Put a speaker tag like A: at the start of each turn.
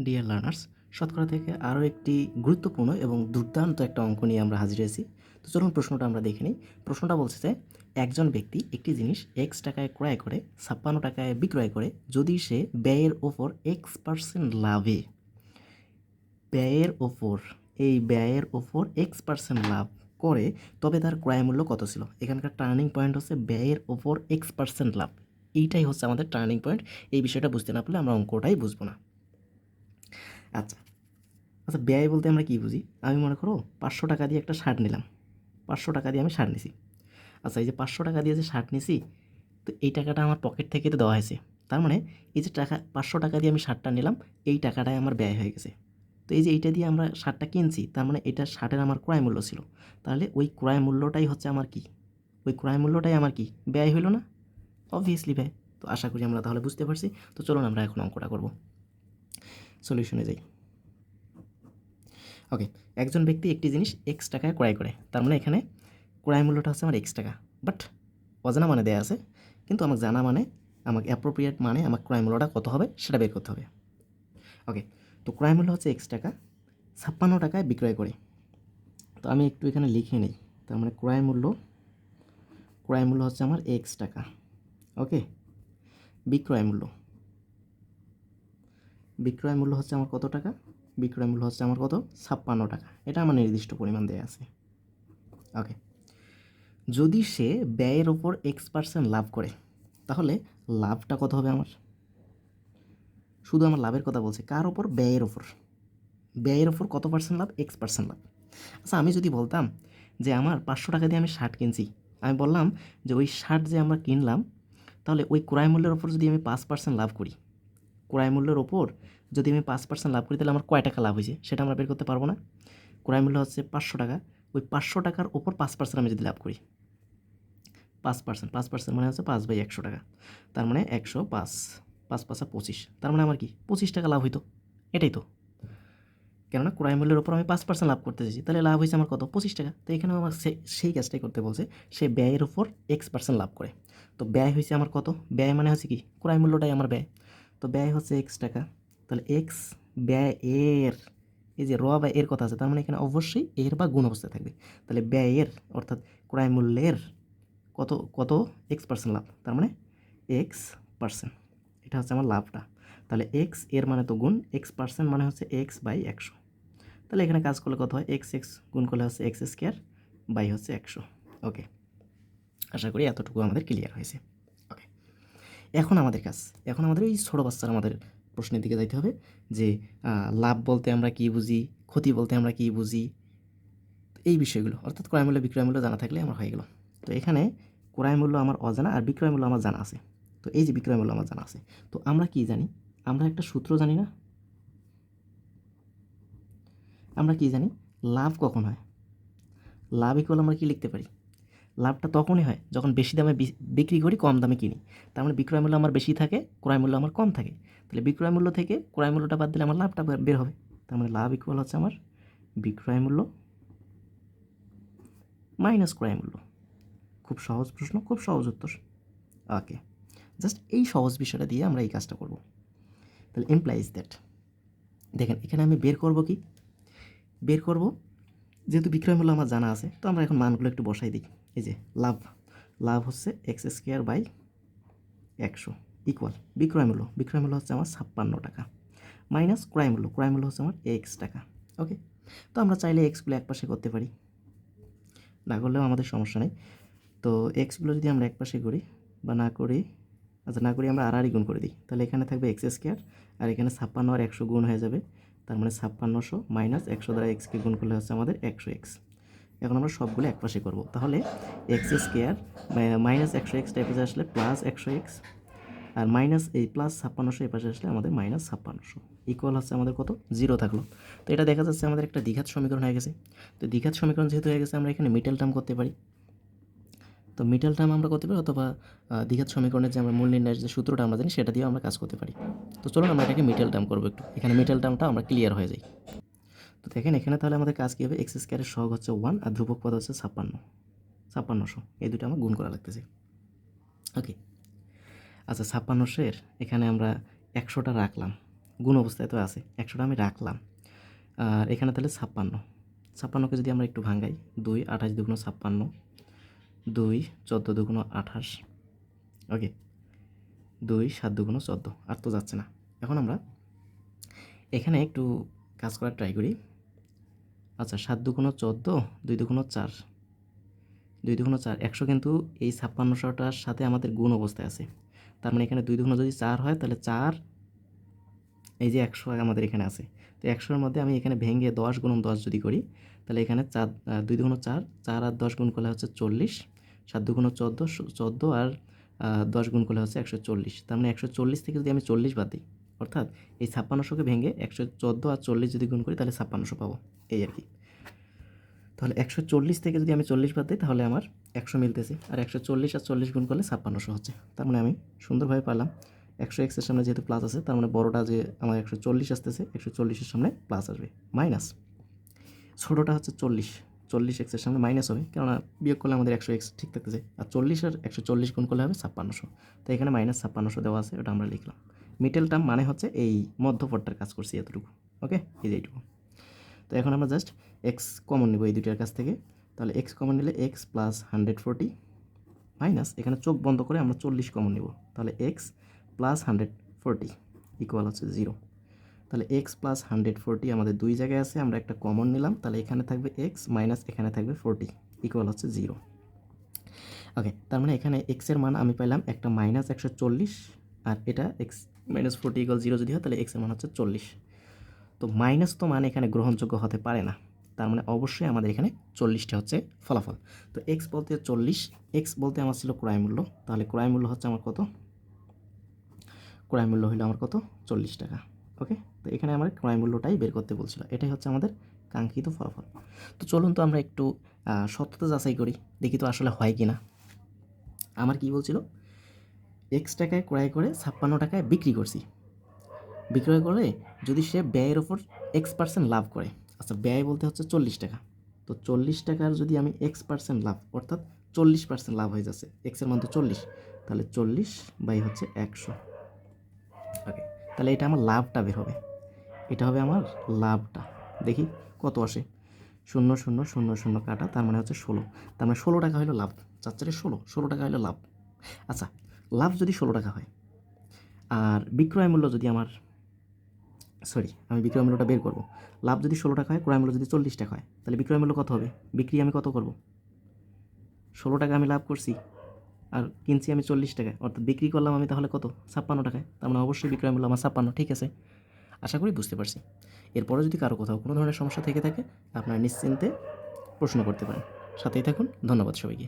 A: Dear learners, শতকরা থেকে আরও একটি গুরুত্বপূর্ণ এবং দুর্দান্ত একটা অঙ্ক নিয়ে আমরা হাজির হয়েছি। তো চলুন প্রশ্নটা আমরা দেখে নিই। প্রশ্নটা বলছে যে একজন ব্যক্তি একটি জিনিস এক্স টাকায় ক্রয় করে 56 টাকায় বিক্রয় করে যদি সে ব্যয়ের ওপর X% লাভে ব্যয়ের ওপর X% লাভ করে তবে তার ক্রয় মূল্য কত ছিল। এখানকার টার্নিং পয়েন্ট হচ্ছে ব্যয়ের ওপর X% লাভ। এইটাই হচ্ছে আমাদের টার্নিং পয়েন্ট। এই বিষয়টা বুঝতে না পারলে আমরা অঙ্কটাই বুঝবো না। আচ্ছা আচ্ছা, ব্যয় বলতে আমরা কী বুঝি? আমি মনে করো 500 টাকা দিয়ে একটা শার্ট নিলাম। 500 টাকা দিয়ে আমি শার্ট নিছি। আচ্ছা, এই যে 500 টাকা দিয়ে যে শার্ট নিছি, তো এই টাকাটা আমার পকেট থেকে তো দেওয়া হয়েছে। তার মানে এই যে টাকা 500 টাকা দিয়ে আমি শার্টটা নিলাম, এই টাকাটাই আমার ব্যয় হয়ে গেছে। তো এই যে এইটা দিয়ে আমরা শার্টটা কিনছি, তার মানে এটা শার্টের আমার ক্রয় মূল্য ছিল। তাহলে ওই ক্রয় মূল্যটাই হচ্ছে আমার কি? ওই ক্রয় মূল্যটাই আমার কি? ব্যয় হইল না? অবভিয়াসলি ব্যয়। তো আশা করি আমরা তাহলে বুঝতে পারছি। তো চলুন আমরা এখন অঙ্কটা করব। সলিউশনে যাই। ওকে, একজন ব্যক্তি একটি জিনিস এক্স টাকায় ক্রয় করে, তার মানে এখানে ক্রয় মূল্যটা হচ্ছে আমার এক্স টাকা, বাট অজানা মানে দেয়া আছে, কিন্তু আমাকে জানা মানে আমাকে অ্যাপ্রোপ্রিয়েট মানে আমার ক্রয় মূল্যটা কত হবে সেটা বের করতে হবে। ওকে, তো ক্রয় মূল্য হচ্ছে এক্স টাকা, 56 টাকায় বিক্রয় করে। তো আমি একটু এখানে লিখে নিই। তার মানে ক্রয় মূল্য হচ্ছে আমার এক্স টাকা। ওকে, বিক্রয় মূল্য হচ্ছে আমার কত টাকা? বিক্রয় মূল্য হচ্ছে আমার কত? 56 টাকা। এটা আমার নির্দিষ্ট পরিমাণ দেয়া আছে। ওকে, যদি সে ব্যয়ের ওপর X% লাভ করে তাহলে লাভটা কত হবে আমার? শুধু আমার লাভের কথা বলছে, কার ওপর? ব্যয়ের ওপর কত পার্সেন্ট লাভ? X% লাভ। আচ্ছা, আমি যদি বলতাম যে আমার 500 টাকা দিয়ে আমি শার্ট কিনছি, আমি বললাম যে ওই শার্ট যে আমরা কিনলাম, তাহলে ওই ক্রয় মূল্যের ওপর যদি আমি 5% লাভ করি, ক্রয় মূল্যের ওপর যদি আমি 5% লাভ করি, তাহলে আমার কয় টাকা লাভ হয়েছে সেটা আমরা বের করতে পারবো না? ক্রয় মূল্য হচ্ছে 500 টাকা, ওই 500 টাকার ওপর 5% আমি যদি লাভ করি, 5% মানে হচ্ছে 5/100 টাকা, তার মানে 105, 5×5 = 25, তার মানে আমার কি 25 টাকা লাভ হইতো। এটাই তো, কেননা ক্রয় মূল্যের ওপর আমি 5% লাভ করতে চাইছি, তাহলে লাভ হয়েছে আমার কত? 25 টাকা। তো এখানেও আমার সেই কাজটাই করতে বলছে, সে ব্যয়ের ওপর X% লাভ করে। তো ব্যয় হয়েছে আমার কত? ব্যয় মানে হচ্ছে কি? ক্রয় মূল্যটাই আমার ব্যয়। তো ব্যয় হচ্ছে X টাকা, তাহলে X ব্যয়ের, এই যে র বা এর কথা আছে, তার মানে এখানে অবশ্যই এর বা গুণ অবস্থায় থাকবে। তাহলে ব্যয়ের অর্থাৎ ক্রয় মূল্যের কত কত X% লাভ, তার মানে X%। এটা হচ্ছে আমার লাভটা। তাহলে X এর মানে তো গুণ, X% মানে হচ্ছে X/100। তাহলে এখানে কাজ করলে কত হয়? X গুণ করলে হচ্ছে X² বাই হচ্ছে 100। ওকে, আশা করি এতটুকু আমাদের ক্লিয়ার হয়েছে। ওকে, এখন আমাদের ওই ছোটো বাচ্চার আমাদের প্রশ্নের দিকে যাইতে হবে যে লাভ বলতে আমরা কী বুঝি, ক্ষতি বলতে আমরা কী বুঝি, এই বিষয়গুলো অর্থাৎ ক্রয় মূল্য বিক্রয় মূল্য জানা থাকলে আমার হয়ে গেল। তো এখানে ক্রয় মূল্য আমার অজানা আর বিক্রয় মূল্য আমার জানা আছে। তো এই যে বিক্রয় মূল্য আমার জানা আছে, তো আমরা কি জানি? আমরা একটা সূত্র জানি না? আমরা কি জানি? লাভ কখন হয়? লাভ ইকুয়াল আমরা কি লিখতে পারি? লাভটা তখনই হয় যখন বেশি দামে বিক্রি করি, কম দামে কিনি। তার মানে বিক্রয় মূল্য আমার বেশি থাকে, ক্রয় মূল্য আমার কম থাকে। তাহলে বিক্রয় মূল্য থেকে ক্রয় মূল্যটা বাদ দিলে আমার লাভটা বের হবে। তার মানে লাভ ইকুয়াল হচ্ছে আমার বিক্রয় মূল্য মাইনাস ক্রয় মূল্য। খুব সহজ প্রশ্ন, খুব সহজ উত্তর। ওকে, জাস্ট এই সহজ বিষয়টা দিয়ে আমরা এই কাজটা করব। তাহলে এমপ্লাইজ দ্যাট, দেখেন এখানে আমি বের করব কি? বের করব, যেহেতু বিক্রয় মূল্য আমার জানা আছে, তো আমরা এখন মানগুলো একটু বসাই দিই। এই যে লাভ হচ্ছে X²/100 ইকুয়াল বিক্রয় মূল্য হচ্ছে আমার 56 টাকা মাইনাস ক্রয় মূল্য হচ্ছে আমার X টাকা। ওকে, তো আমরা চাইলে এক্সগুলো এক পাশে করতে পারি, না করলেও আমাদের সমস্যা নেই। তো এক্সগুলো যদি আমরা এক পাশে করি বা না করি, আচ্ছা না করি, আমরা আর গুণ করে দিই, তাহলে এখানে থাকবে X² আর এখানে 56 আর 100 গুণ হয়ে যাবে, তার মানে 5600 মাইনাস 100 দ্বারা এক্সকে গুণ করলে হচ্ছে আমাদের 100x। এখন আমরা সবগুলো এক পাশে করবো, তাহলে X² মাইনাস 100x টাইপ আসলে প্লাস 100x, আর মাইনাস এই প্লাস 5600 এই পাশে আসলে আমাদের মাইনাস 5600 ইকুয়াল হচ্ছে আমাদের কত? 0 থাকলো। তো এটা দেখা যাচ্ছে আমাদের একটা দ্বিঘাত সমীকরণ হয়ে গেছে। তো দ্বিঘাত সমীকরণ যেহেতু হয়ে গেছে, আমরা এখানে মিডল টার্ম করতে পারি। তো মিডল টার্ম আমরা করতে পারি, অথবা দ্বিঘাত সমীকরণের যে আমরা মূল নির্ণয়ের যে সূত্রটা আমরা জানি সেটা দিয়েও আমরা কাজ করতে পারি। তো চলুন আমরা এটাকে মিডল টার্ম করবো একটু, এখানে মিডল টার্মটা আমরা ক্লিয়ার হয়ে যাই। তো দেখেন এখানে তাহলে আমাদের কাজ কী হবে? X² সহগ হচ্ছে 1 আর ধ্রুবক পদ হচ্ছে 5600, এই দুটো আমার গুণ করা লাগতেছে। ওকে, আচ্ছা 5600 এখানে আমরা 100টা রাখলাম, গুণ অবস্থায় তো আছে, 100টা আমি রাখলাম। আর এখানে তাহলে 56কে যদি আমরা একটু ভাঙাই, 2 28 দুগুণ 56, 2 14 দুগুণ 28, ওকে, 2 7 দুগুণ 14, আর তো যাচ্ছে না। এখন আমরা এখানে একটু কাজ করার ট্রাই করি। আচ্ছা, 7 দুগুণ 14, 2 দুগুণ 4, 2 দুগুণ 4, 100 কিন্তু এই 56টার সাথে আমাদের গুণ অবস্থায় আছে। তার মানে এখানে 2 দুগুণ যদি 4 হয়, তাহলে 4, এই যে 100 আমাদের এখানে আছে। তো 100-এর মধ্যে আমি এখানে ভেঙে 10 গুণন 10 যদি করি, তাহলে এখানে 4 2 দুগুণ 4, 4 আর 10 গুণ করলে হচ্ছে 40, 7 দুগুণ 14, 14 আর 10 গুণ করলে হচ্ছে 140। তার মানে 140 থেকে যদি আমি 40 বাদ দিই, অর্থাৎ এই 5600কে ভেঙে 114 আর 40 যদি গুণ করি, তাহলে 5600 পাবো, এই আর কি। তাহলে 140 থেকে যদি আমি 40 বাদ দিই, তাহলে আমার 100 মিলতেছে, আর 140 আর 40 গুণ করলে 5600 হচ্ছে। তার মানে আমি সুন্দরভাবে পারলাম 100 এর সামনে যেহেতু প্লাস আছে, তার মানে বড়টা যে আমার 140 আসতেছে, 140-এর সামনে প্লাস আসবে, মাইনাস ছোটোটা হচ্ছে 40, 40 এর সামনে মাইনাস হবে, কেননা বিয়োগ করলে আমাদের 100 ঠিক থাকতেছে, আর 40 আর 140 গুণ করলে হবে 5600। তো এখানে মাইনাস 5600 দেওয়া আছে, ওটা আমরা লিখলাম। মিডল টার্ম মানে হচ্ছে এই মধ্যপদটার কাজ করছি এতটুকু, ওকে, এই যে এইটুকু। তো এখন আমরা জাস্ট এক্স কমন নেব এই দুইটার কাছ থেকে। তাহলে এক্স কমন নিলে এক্স প্লাস 140 মাইনাস এখানে চোখ বন্ধ করে আমরা 40 কমন নেব, তাহলে এক্স প্লাস 140 ইকুয়াল হচ্ছে 0। তাহলে এক্স প্লাস 140 আমাদের দুই জায়গায় আছে, আমরা একটা কমন নিলাম, তাহলে এখানে থাকবে এক্স মাইনাস এখানে থাকবে 40 ইকুয়াল হচ্ছে 0। ওকে, তার মানে এখানে এক্সের মান আমি পাইলাম একটা মাইনাস 140, আর এটা এক্স মাইনাস 40 ইকুয়াল 0 যদি হয়, তাহলে এক্সের মান হচ্ছে 40। তো মাইনাস তো মান এখানে গ্রহণযোগ্য হতে পারে না, তার মানে অবশ্যই আমাদের এখানে 40টা হচ্ছে ফলাফল। তো এক্স বলতে 40, এক্স বলতে আমার ছিল ক্রয় মূল্য, তাহলে ক্রয় মূল্য হচ্ছে আমার কত, ক্রয় মূল্য হলো আমার কত, 40 টাকা। ওকে, তো এখানে আমার ক্রয় মূল্যটাই বের করতে বলছিল, এটাই হচ্ছে আমাদের কাঙ্ক্ষিত ফলাফল। তো চলুন তো আমরা একটু সত্যতা যাচাই করি, দেখি তো আসলে হয় কি না। আমার কি বলছিল, এক্স টাকায় ক্রয় করে 56 টাকায় বিক্রি করছি, বিক্রয় করে যদি সে ব্যয়ের ওপর X% লাভ করে, আচ্ছা ব্যয় বলতে হচ্ছে 40 টাকা, তো 40 টাকার যদি আমি X% লাভ, অর্থাৎ 40% লাভ হয়ে যাচ্ছে, এক্সের মান তো 40, তাহলে 40 বাই হচ্ছে 100। ওকে, তাহলে এটা আমার লাভটা বের হবে, এটা হবে আমার লাভটা। দেখি কত আসে, 0 0 0 0 কাটা, তার মানে হচ্ছে 16, তার মানে 16 টাকা হলো লাভ, 4 16 টাকা হলো লাভ। আচ্ছা, লাভ যদি 16 টাকা হয়, আর বিক্রয় মূল্য যদি আমার, আমি বিক্রয় মূল্যটা বের করব, লাভ যদি 16 টাকা হয়, ক্রয় মূল্য যদি 40 টাকা হয়, তাহলে বিক্রয় মূল্য কত হবে, বিক্রি আমি কত করব, 16 টাকা আমি লাভ করছি, আর কিনছি আমি 40 টাকায়, অর্থাৎ বিক্রি করলাম আমি তাহলে কত, 56 টাকায়, তার মানে অবশ্যই বিক্রয় মূল্য আমার 56, ঠিক আছে। আশা করি বুঝতে পারছি। এরপরে যদি কারো কোথাও কোনো ধরনের সমস্যা থেকে থাকে, আপনারা নিশ্চিন্তে প্রশ্ন করতে পারেন। সাথেই থাকুন, ধন্যবাদ সবাইকে।